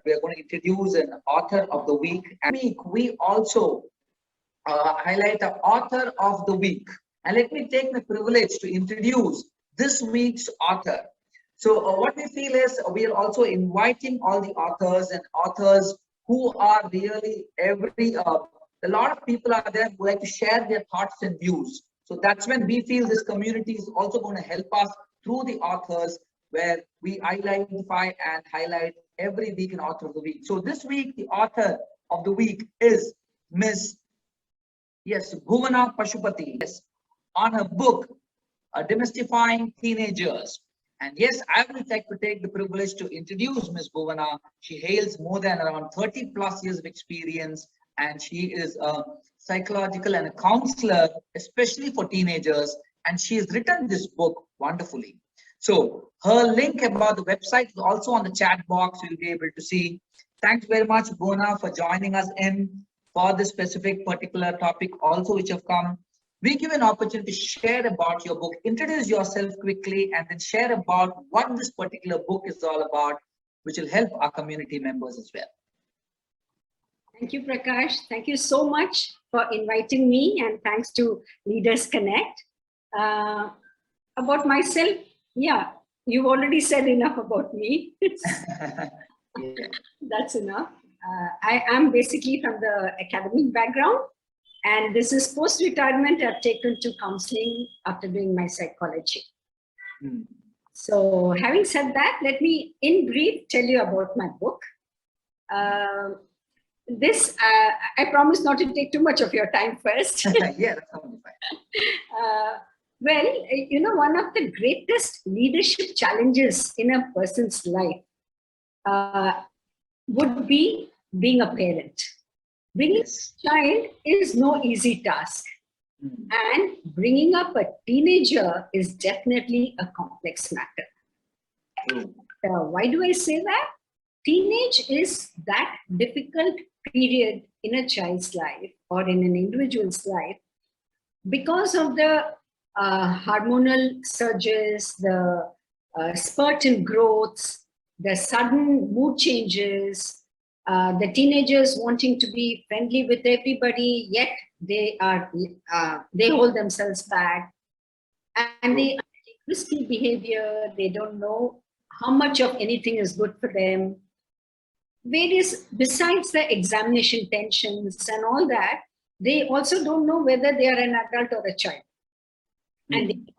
we are going to introduce an author of the week. And we also highlight the author of the week. And let me take the privilege to introduce this week's author. So what we feel is we are also inviting all the authors and authors who are really a lot of people are there who like to share their thoughts and views. So that's when we feel this community is also going to help us through the authors, where we identify and highlight every week an author of the week. So this week, the author of the week is Miss BHUVANA Pasupathi. Yes, on her book, Demystifying Teenagers. And yes, I will take the privilege to introduce Miss BHUVANA. She hails more than around 30 plus years of experience, and she is a psychological and a counselor, especially for teenagers. And she has written this book wonderfully. So her link about the website is also on the chat box. You'll be able to see. Thanks very much, BHUVANA, for joining us in for this specific particular topic also which have come. We give an opportunity to share about your book, introduce yourself quickly, and then share about what this particular book is all about, which will help our community members as well. Thank you, Prakash. Thank you so much for inviting me, and thanks to Leaders Connect. About myself, yeah, you've already said enough about me. That's enough. I am basically from the academic background, and this is post-retirement. I've taken to counseling after doing my psychology. So having said that, let me in brief tell you about my book. I promise not to take too much of your time first. Yeah, that's totally fine. Well, you know, one of the greatest leadership challenges in a person's life would be being a parent. Bringing a child is no easy task. And bringing up a teenager is definitely a complex matter. Why do I say that? Teenage is that difficult period in a child's life or in an individual's life because of the hormonal surges, the spurt in growths, the sudden mood changes, the teenagers wanting to be friendly with everybody, yet they hold themselves back, and they take risky behavior. They don't know how much of anything is good for them. Besides the examination tensions and all that, they also don't know whether they are an adult or a child. And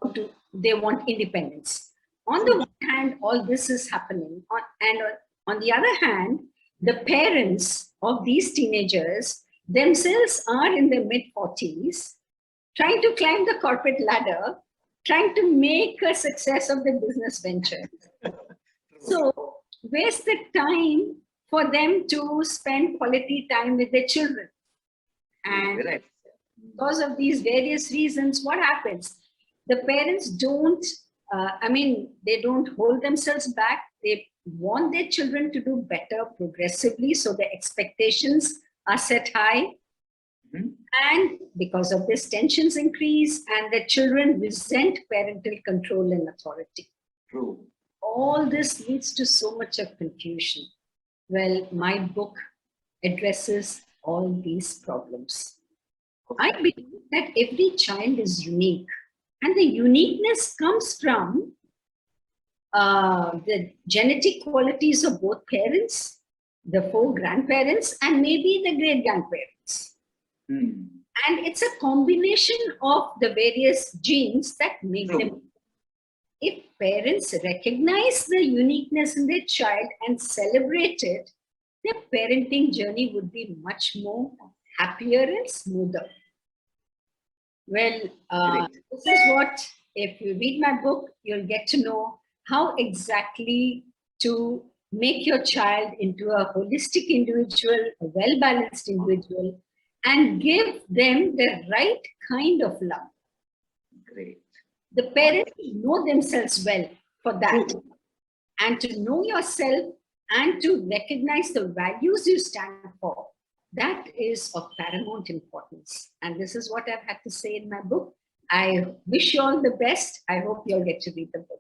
they want independence. On the one hand, all this is happening. And on the other hand, the parents of these teenagers themselves are in their mid-40s, trying to climb the corporate ladder, trying to make a success of the business venture. So where's the time for them to spend quality time with their children? And because of these various reasons, what happens? The parents don't, they don't hold themselves back. They want their children to do better progressively, so the expectations are set high. And because of this, tensions increase and the children resent parental control and authority. All this leads to so much of confusion. Well, my book addresses all these problems. I believe that every child is unique, and the uniqueness comes from the genetic qualities of both parents, the 4 grandparents, and maybe the great-grandparents. And it's a combination of the various genes that make them. If parents recognize the uniqueness in their child and celebrate it, their parenting journey would be much more happier and smoother. Well, this is what, if you read my book, you'll get to know how exactly to make your child into a holistic individual, a well-balanced individual, and give them the right kind of love. The parents know themselves well for that. And to know yourself and to recognize the values you stand for, that is of paramount importance. And this is what I've had to say in my book. I wish you all the best. I hope you'll get to read the book.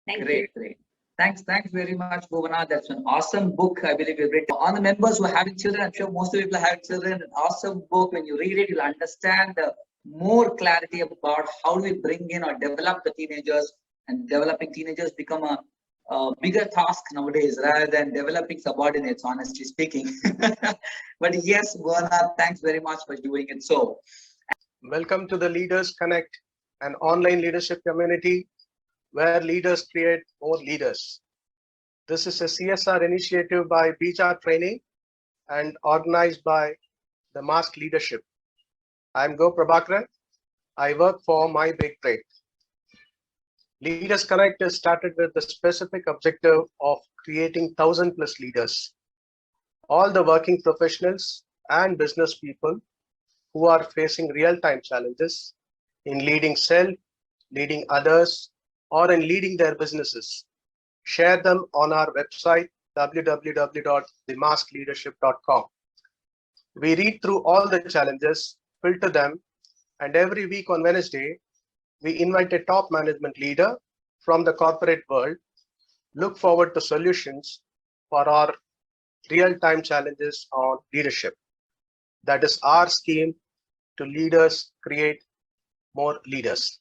Thank you. Great. Thanks very much, Bhuvana. That's an awesome book. I believe you've written. On the members who are having children, I'm sure most of you have children. An awesome book. When you read it, you'll understand the more clarity about how do we bring in or develop the teenagers, and developing teenagers become a bigger task nowadays rather than developing subordinates, honestly speaking. But yes, Bhuvana, thanks very much for doing it so. Welcome to the Leaders Connect, an online leadership community where leaders create more leaders. This is a CSR initiative by BHUVANA Training and organized by the Mask Leadership. I'm Go Prabhakaran. I work for My Big Break. Leaders Connect is started with the specific objective of creating 1,000+ leaders. All the working professionals and business people who are facing real-time challenges in leading self, leading others, or in leading their businesses. Share them on our website, www.themaskleadership.com. We read through all the challenges, filter them, and every week on Wednesday, we invite a top management leader from the corporate world, look forward to solutions for our real-time challenges on leadership. That is our scheme to leaders create more leaders.